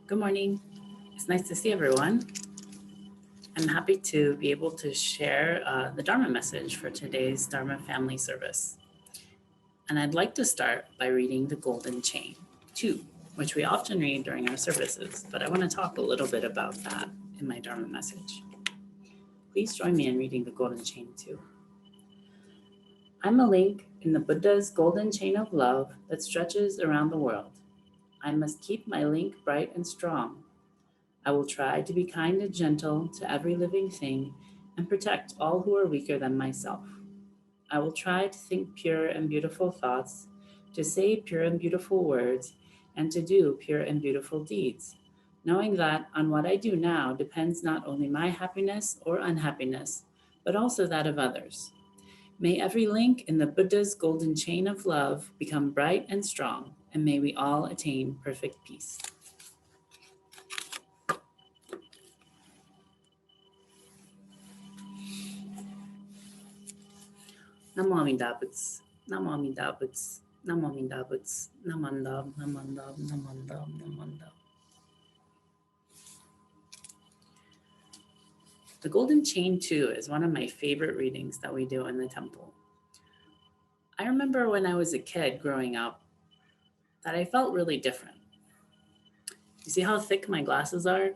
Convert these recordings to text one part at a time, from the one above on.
Good morning. It's nice to see everyone. I'm happy to be able to share the Dharma message for today's Dharma family service. And I'd like to start by reading the Golden Chain 2, which we often read during our services, but I want to talk a little bit about that in my Dharma message. Please join me in reading the Golden Chain 2. I'm a link in the Buddha's golden chain of love that stretches around the world. I must keep my link bright and strong. I will try to be kind and gentle to every living thing and protect all who are weaker than myself. I will try to think pure and beautiful thoughts, to say pure and beautiful words, and to do pure and beautiful deeds, knowing that on what I do now depends not only my happiness or unhappiness, but also that of others. May every link in the Buddha's golden chain of love become bright and strong, and may we all attain perfect peace. Namo Amida Butsu, Namo Amida Butsu, Namo Amida Butsu, Namandam, Namandam, Namandam, Namandam. The Golden Chain 2 is one of my favorite readings that we do in the temple. I remember when I was a kid growing up that I felt really different. You see how thick my glasses are?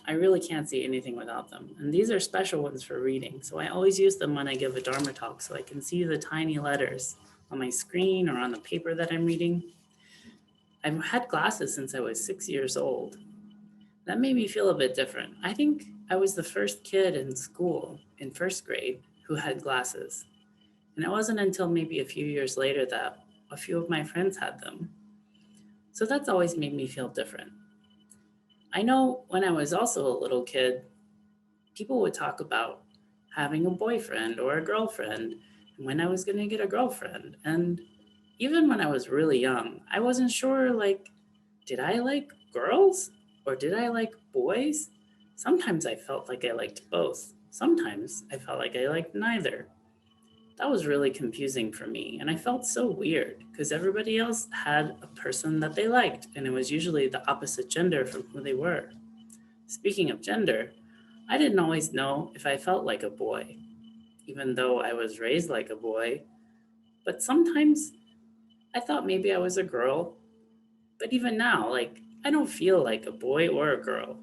I really can't see anything without them. And these are special ones for reading. So I always use them when I give a Dharma talk so I can see the tiny letters on my screen or on the paper that I'm reading. I've had glasses since I was 6 years old. That made me feel a bit different. I think I was the first kid in school in first grade who had glasses. And it wasn't until maybe a few years later that a few of my friends had them. So that's always made me feel different. I know when I was also a little kid, people would talk about having a boyfriend or a girlfriend and when I was going to get a girlfriend. And even when I was really young, I wasn't sure, did I like girls or did I like boys? Sometimes I felt like I liked both. Sometimes I felt like I liked neither. That was really confusing for me, and I felt so weird because everybody else had a person that they liked, and it was usually the opposite gender from who they were. Speaking of gender, I didn't always know if I felt like a boy, even though I was raised like a boy. But sometimes I thought maybe I was a girl. But even now, I don't feel like a boy or a girl.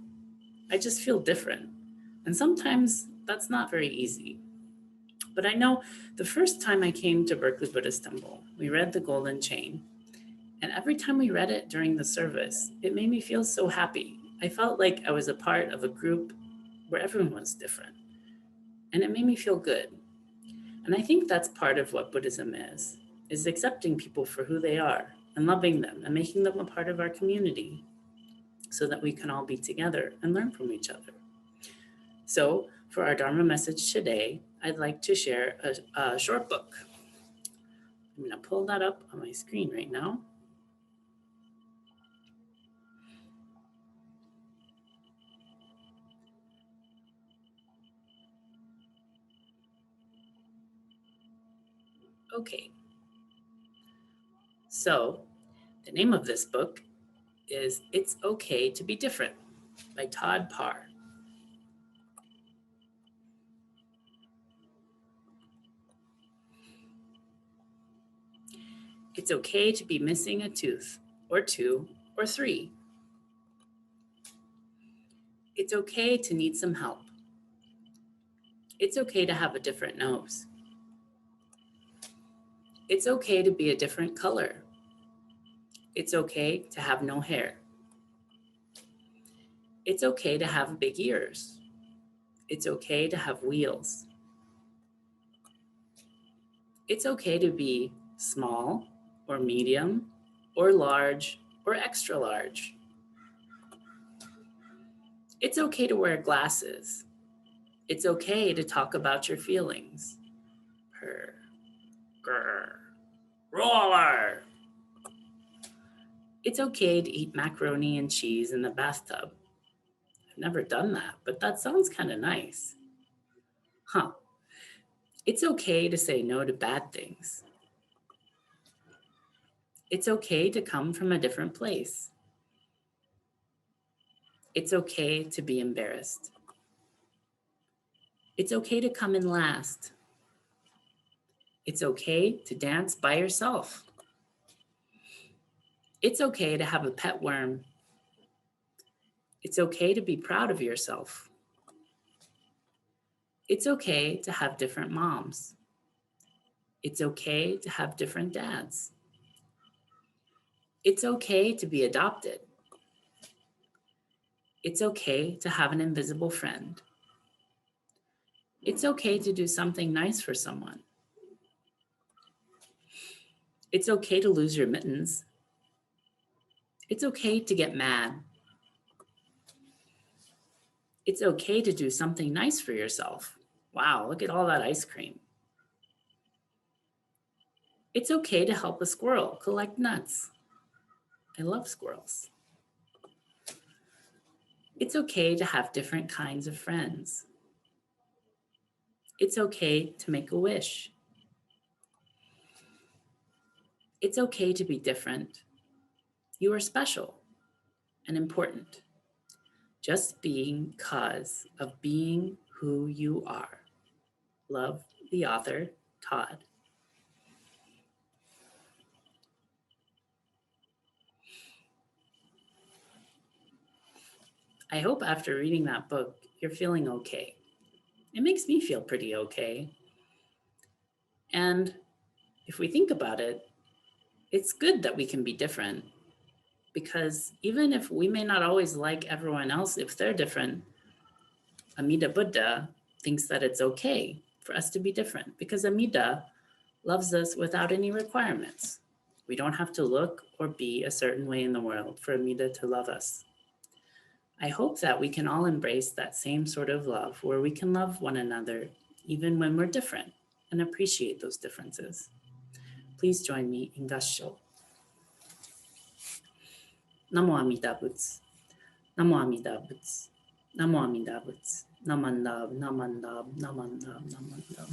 I just feel different. And sometimes that's not very easy. But I know the first time I came to Berkeley Buddhist Temple, we read the Golden Chain. And every time we read it during the service, it made me feel so happy. I felt like I was a part of a group where everyone was different. And it made me feel good. And I think that's part of what Buddhism is accepting people for who they are and loving them and making them a part of our community so that we can all be together and learn from each other. So for our Dharma message today, I'd like to share a short book. I'm going to pull that up on my screen right now. Okay. So the name of this book is It's Okay to Be Different by Todd Parr. It's okay to be missing a tooth, or two, or three. It's okay to need some help. It's okay to have a different nose. It's okay to be a different color. It's okay to have no hair. It's okay to have big ears. It's okay to have wheels. It's okay to be small, or medium, or large, or extra large. It's okay to wear glasses. It's okay to talk about your feelings. Purr, grr, roar. It's okay to eat macaroni and cheese in the bathtub. I've never done that, but that sounds kind of nice. Huh. It's okay to say no to bad things. It's okay to come from a different place. It's okay to be embarrassed. It's okay to come in last. It's okay to dance by yourself. It's okay to have a pet worm. It's okay to be proud of yourself. It's okay to have different moms. It's okay to have different dads. It's okay to be adopted. It's okay to have an invisible friend. It's okay to do something nice for someone. It's okay to lose your mittens. It's okay to get mad. It's okay to do something nice for yourself. Wow, look at all that ice cream. It's okay to help a squirrel collect nuts. I love squirrels. It's okay to have different kinds of friends. It's okay to make a wish. It's okay to be different. You are special and important, just being because of being who you are. Love, the author, Todd. I hope after reading that book, you're feeling okay. It makes me feel pretty okay. And if we think about it, it's good that we can be different, because even if we may not always like everyone else, if they're different, Amida Buddha thinks that it's okay for us to be different, because Amida loves us without any requirements. We don't have to look or be a certain way in the world for Amida to love us. I hope that we can all embrace that same sort of love where we can love one another even when we're different and appreciate those differences. Please join me in Gassho. Namo Amida Butsu. Namo Amida Butsu. Namo Amida Butsu. Namandab, namandab, namandab, namandab.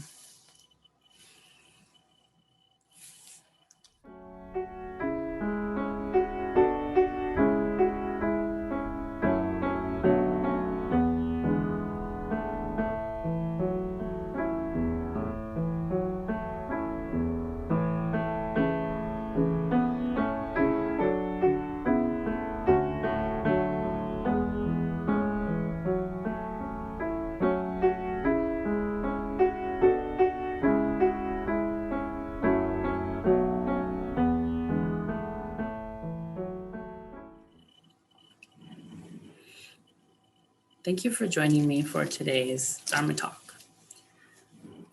Thank you for joining me for today's Dharma talk.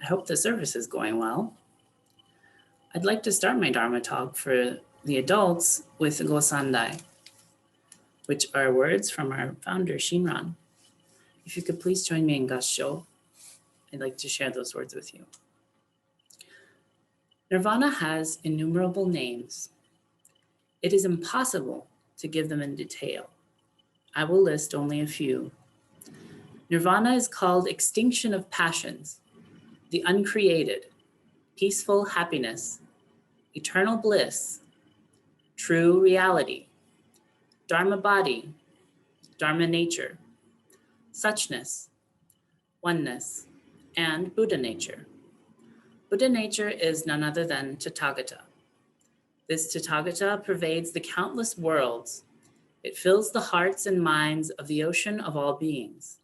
I hope the service is going well. I'd like to start my Dharma talk for the adults with Gosandai, which are words from our founder, Shinran. If you could please join me in Gassho, I'd like to share those words with you. Nirvana has innumerable names. It is impossible to give them in detail. I will list only a few. Nirvana is called extinction of passions, the uncreated, peaceful happiness, eternal bliss, true reality, Dharma body, Dharma nature, suchness, oneness, and Buddha nature. Buddha nature is none other than Tathagata. This Tathagata pervades the countless worlds. It fills the hearts and minds of the ocean of all beings.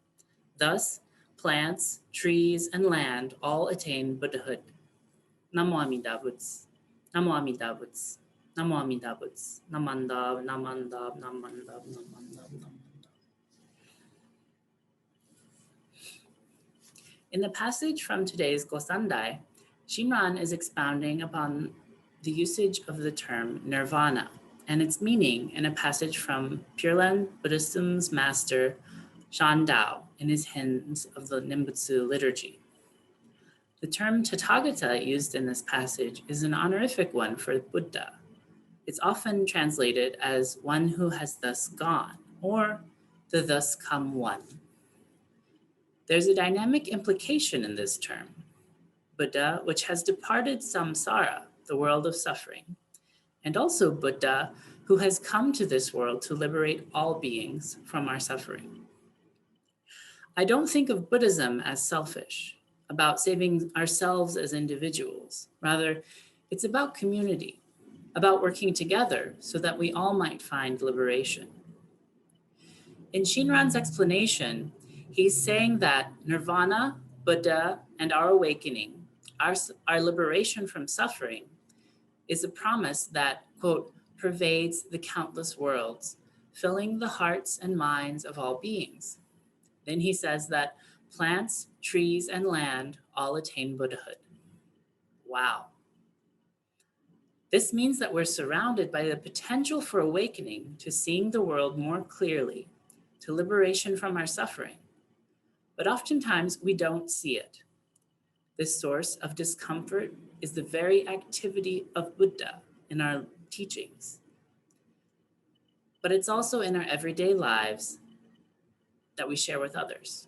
Thus, plants, trees, and land all attain Buddhahood. Namo Amida Butsu. Namo Amida Butsu. Namo Amida Butsu. Namandab, namandab, namandab, namandab, namandab. In the passage from today's Gosandai, Shinran is expounding upon the usage of the term nirvana and its meaning in a passage from Pure Land Buddhism's master, Shan Dao, in his hymns of the Nimbutsu liturgy. The term Tathagata used in this passage is an honorific one for Buddha. It's often translated as one who has thus gone, or the thus come one. There's a dynamic implication in this term. Buddha, which has departed samsara, the world of suffering, and also Buddha, who has come to this world to liberate all beings from our suffering. I don't think of Buddhism as selfish, about saving ourselves as individuals. Rather, it's about community, about working together so that we all might find liberation. In Shinran's explanation, he's saying that nirvana, Buddha, and our awakening, our liberation from suffering, is a promise that, quote, pervades the countless worlds, filling the hearts and minds of all beings. Then he says that plants, trees, and land all attain Buddhahood. Wow. This means that we're surrounded by the potential for awakening to seeing the world more clearly, to liberation from our suffering. But oftentimes we don't see it. This source of discomfort is the very activity of Buddha in our teachings. But it's also in our everyday lives that we share with others.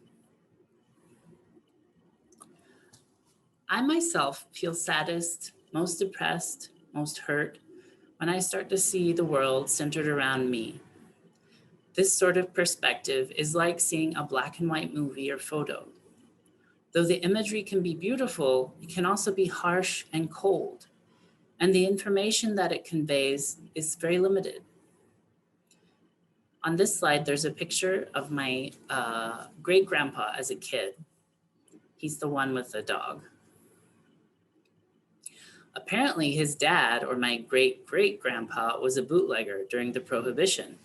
I myself feel saddest, most depressed, most hurt when I start to see the world centered around me. This sort of perspective is like seeing a black and white movie or photo. Though the imagery can be beautiful, it can also be harsh and cold, and the information that it conveys is very limited. On this slide, there's a picture of my great-grandpa as a kid. He's the one with the dog. Apparently, his dad, or my great-great-grandpa, was a bootlegger during the Prohibition.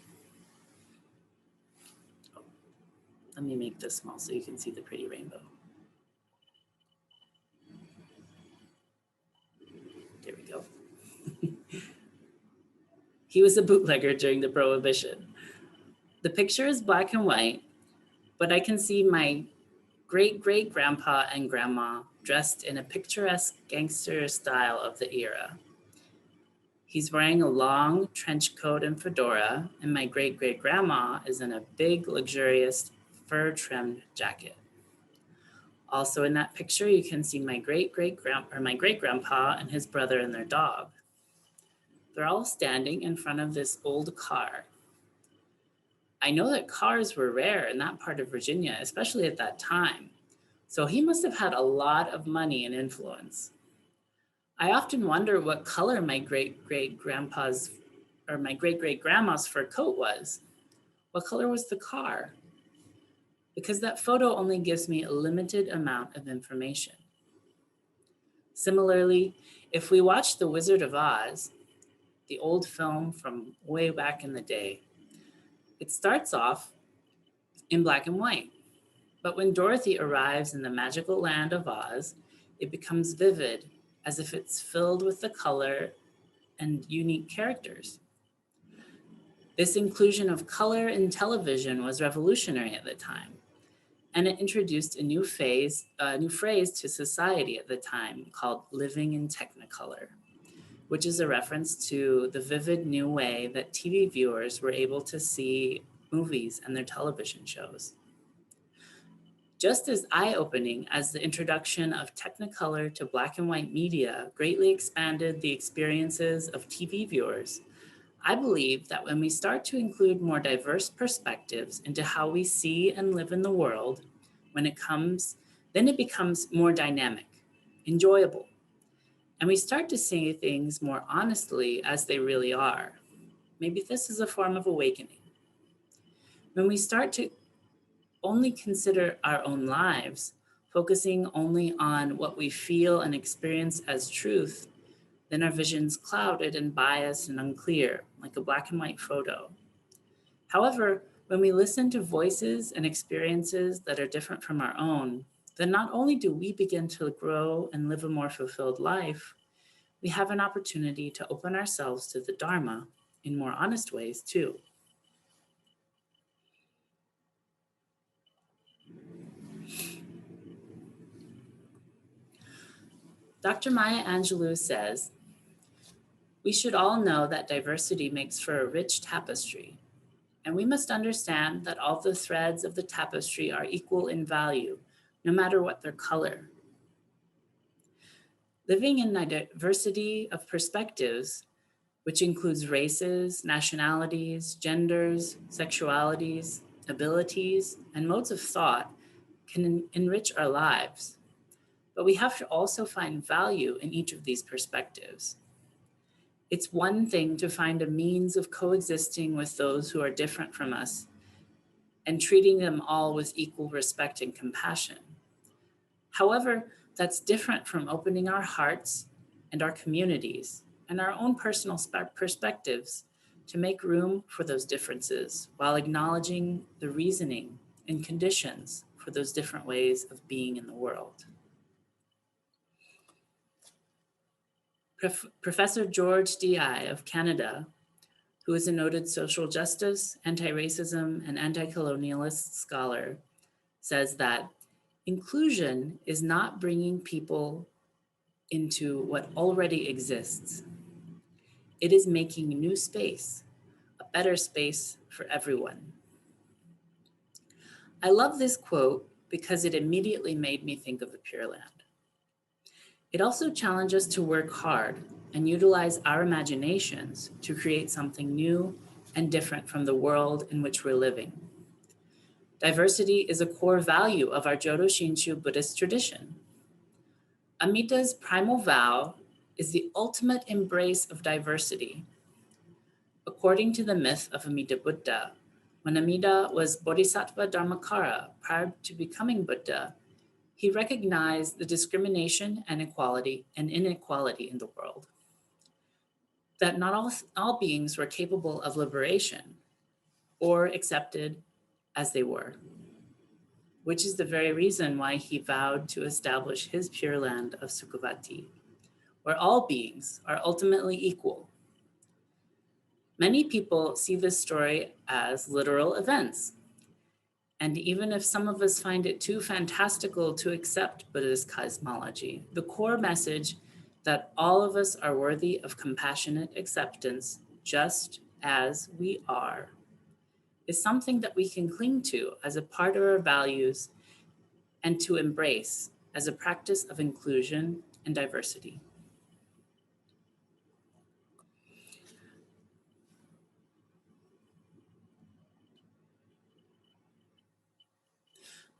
Let me make this small so you can see the pretty rainbow. There we go. He was a bootlegger during the Prohibition. The picture is black and white, but I can see my great-great-grandpa and grandma dressed in a picturesque gangster style of the era. He's wearing a long trench coat and fedora, and my great-great-grandma is in a big, luxurious, fur-trimmed jacket. Also in that picture, you can see my great-grandpa and his brother and their dog. They're all standing in front of this old car. I know that cars were rare in that part of Virginia, especially at that time. So he must have had a lot of money and influence. I often wonder what color my great-great-grandpa's or my great-great-grandma's fur coat was. What color was the car? Because that photo only gives me a limited amount of information. Similarly, if we watch The Wizard of Oz, the old film from way back in the day, it starts off in black and white. But when Dorothy arrives in the magical land of Oz, it becomes vivid, as if it's filled with the color and unique characters. This inclusion of color in television was revolutionary at the time, and it introduced a new phrase to society at the time called living in Technicolor, which is a reference to the vivid new way that TV viewers were able to see movies and their television shows. Just as eye-opening as the introduction of Technicolor to black and white media greatly expanded the experiences of TV viewers, I believe that when we start to include more diverse perspectives into how we see and live in the world, then it becomes more dynamic, enjoyable, and we start to see things more honestly as they really are. Maybe this is a form of awakening. When we start to only consider our own lives, focusing only on what we feel and experience as truth, then our vision's clouded and biased and unclear, like a black and white photo. However, when we listen to voices and experiences that are different from our own, then not only do we begin to grow and live a more fulfilled life, we have an opportunity to open ourselves to the Dharma in more honest ways too. Dr. Maya Angelou says, "We should all know that diversity makes for a rich tapestry, and we must understand that all the threads of the tapestry are equal in value, no matter what their color." Living in a diversity of perspectives which includes races, nationalities, genders, sexualities, abilities, and modes of thought, can enrich our lives. But we have to also find value in each of these perspectives. It's one thing to find a means of coexisting with those who are different from us and treating them all with equal respect and compassion. However, that's different from opening our hearts and our communities and our own personal perspectives to make room for those differences while acknowledging the reasoning and conditions for those different ways of being in the world. Professor George D.I. of Canada, who is a noted social justice, anti-racism, and anti-colonialist scholar, says that inclusion is not bringing people into what already exists. It is making new space, a better space for everyone. I love this quote because it immediately made me think of the Pure Land. It also challenged us to work hard and utilize our imaginations to create something new and different from the world in which we're living. Diversity is a core value of our Jodo Shinshu Buddhist tradition. Amida's primal vow is the ultimate embrace of diversity. According to the myth of Amida Buddha, when Amida was Bodhisattva Dharmakara prior to becoming Buddha, he recognized the discrimination and inequality in the world. That not all beings were capable of liberation or accepted as they were, which is the very reason why he vowed to establish his Pure Land of Sukhavati, where all beings are ultimately equal. Many people see this story as literal events. And even if some of us find it too fantastical to accept Buddhist cosmology, the core message that all of us are worthy of compassionate acceptance just as we are is something that we can cling to as a part of our values and to embrace as a practice of inclusion and diversity.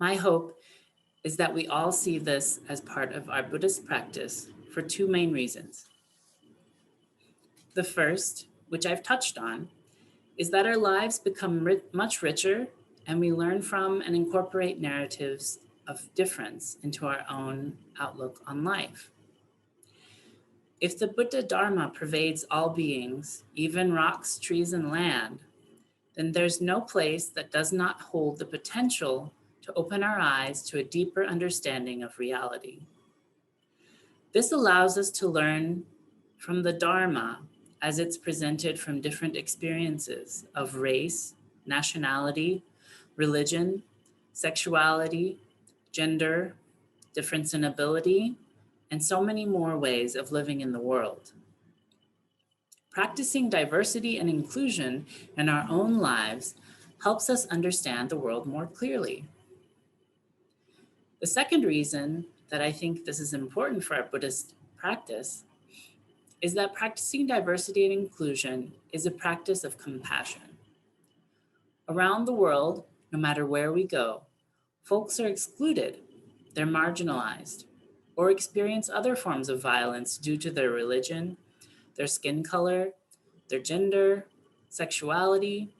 My hope is that we all see this as part of our Buddhist practice for two main reasons. The first, which I've touched on, is that our lives become much richer and we learn from and incorporate narratives of difference into our own outlook on life. If the Buddha Dharma pervades all beings, even rocks, trees, and land, then there's no place that does not hold the potential to open our eyes to a deeper understanding of reality. This allows us to learn from the Dharma as it's presented from different experiences of race, nationality, religion, sexuality, gender, difference in ability, and so many more ways of living in the world. Practicing diversity and inclusion in our own lives helps us understand the world more clearly. The second reason that I think this is important for our Buddhist practice is that practicing diversity and inclusion is a practice of compassion. Around the world, no matter where we go, folks are excluded, they're marginalized, or experience other forms of violence due to their religion, their skin color, their gender, sexuality,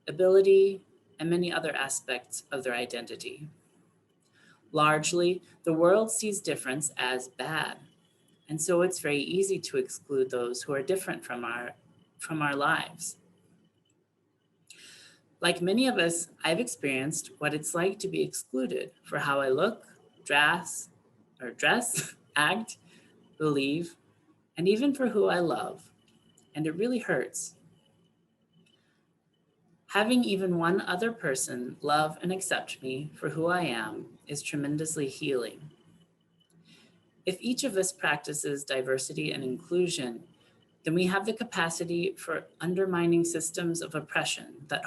ability, and many other aspects of their identity. Largely, the world sees difference as bad, and so it's very easy to exclude those who are different from our lives. Like many of us, I've experienced what it's like to be excluded for how I look, dress, act, believe, and even for who I love. And it really hurts. Having even one other person love and accept me for who I am is tremendously healing. If each of us practices diversity and inclusion, then we have the capacity for undermining systems of oppression that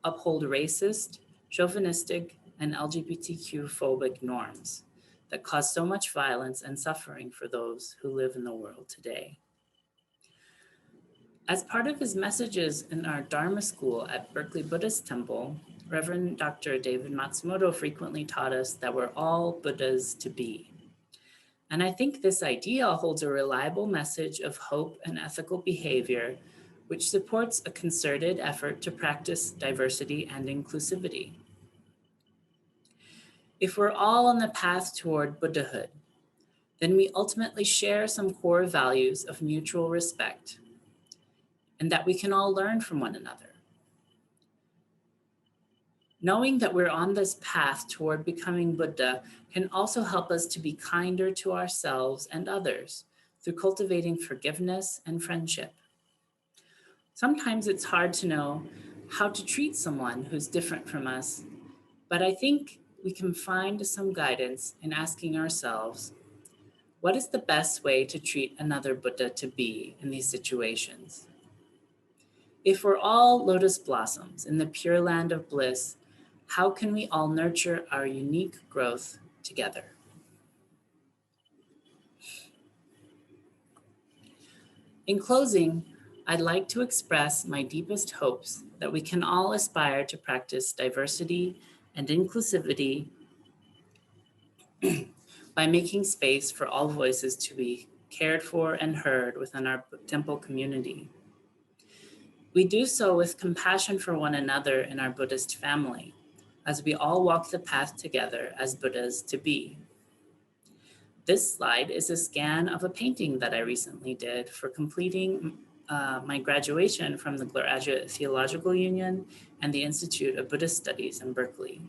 uphold racist, chauvinistic, and LGBTQ-phobic norms that cause so much violence and suffering for those who live in the world today. As part of his messages in our Dharma school at Berkeley Buddhist Temple, Reverend Dr. David Matsumoto frequently taught us that we're all Buddhas to be. And I think this idea holds a reliable message of hope and ethical behavior, which supports a concerted effort to practice diversity and inclusivity. If we're all on the path toward Buddhahood, then we ultimately share some core values of mutual respect and that we can all learn from one another. Knowing that we're on this path toward becoming Buddha can also help us to be kinder to ourselves and others through cultivating forgiveness and friendship. Sometimes it's hard to know how to treat someone who's different from us, but I think we can find some guidance in asking ourselves, what is the best way to treat another Buddha to be in these situations? If we're all lotus blossoms in the pure land of bliss, how can we all nurture our unique growth together? In closing, I'd like to express my deepest hopes that we can all aspire to practice diversity and inclusivity by making space for all voices to be cared for and heard within our temple community. We do so with compassion for one another in our Buddhist family, as we all walk the path together as Buddhas to be. This slide is a scan of a painting that I recently did for completing my graduation from the Graduate Theological Union and the Institute of Buddhist Studies in Berkeley.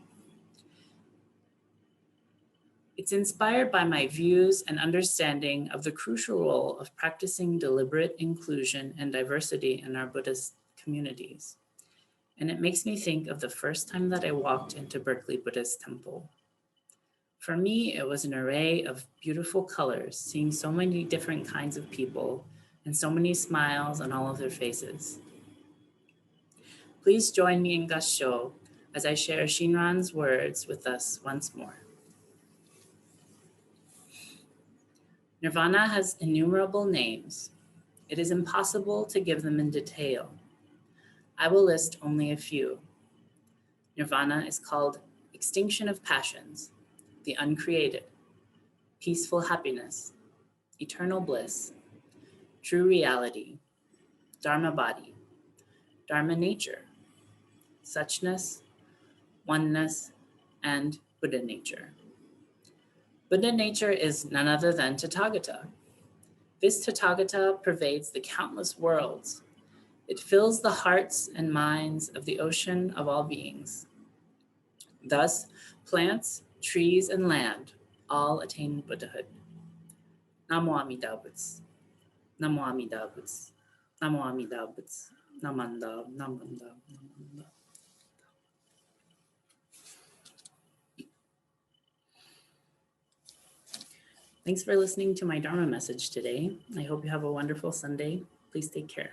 It's inspired by my views and understanding of the crucial role of practicing deliberate inclusion and diversity in our Buddhist communities. And it makes me think of the first time that I walked into Berkeley Buddhist Temple. For me, it was an array of beautiful colors, seeing so many different kinds of people and so many smiles on all of their faces. Please join me in Gassho as I share Shinran's words with us once more. Nirvana has innumerable names. It is impossible to give them in detail. I will list only a few. Nirvana is called extinction of passions, the uncreated, peaceful happiness, eternal bliss, true reality, Dharma body, Dharma nature, suchness, oneness, and Buddha nature. Buddha nature is none other than Tathagata. This Tathagata pervades the countless worlds. It fills the hearts and minds of the ocean of all beings. Thus, plants, trees, and land all attain Buddhahood. Namo Amida Butsu. Namo Amida Butsu. Namo Amida Butsu. Namanda, Namanda, Namanda. Thanks for listening to my Dharma message today. I hope you have a wonderful Sunday. Please take care.